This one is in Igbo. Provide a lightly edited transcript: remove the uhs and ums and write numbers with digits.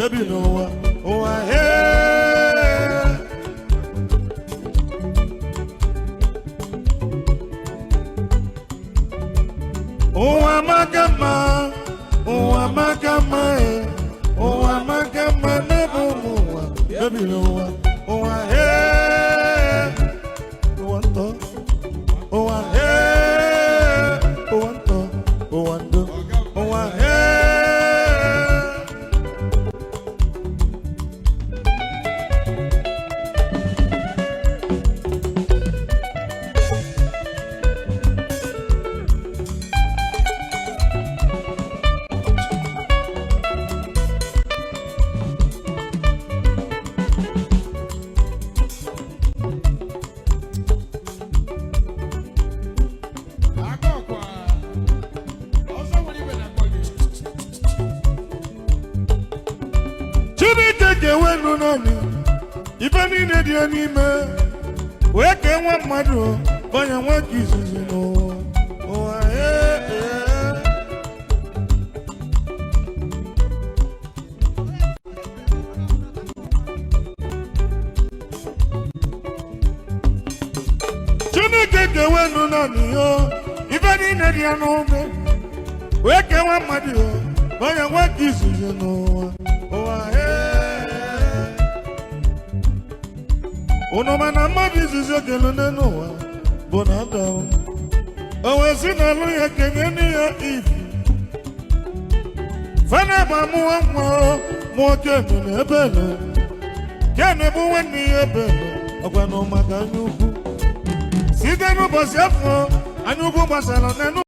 baby no oh hey oh amagama oh amagama never baby no oh hey oh anto oh hey oh anto oh ando oh hey wenu nani ibani ne dia ni me we ke nwa mmadu banya nwa kizuzi no oh eh Chineke wenu nani yo ibani ne dia no me we ke nwa mmadu banya nwa kizuzi no oh eh Uno mana mmadụ izizi okele n'ụwa bụ na ada o wee si n'alụ ya kenye n'ihe ibi fana ma mụọ nwa mụọ kenu na ebele kenu bụ nwanne ya ebele ọgwa na maka anya ukwu site n'ụbọchị afọ anya ukwu gbasara n'enu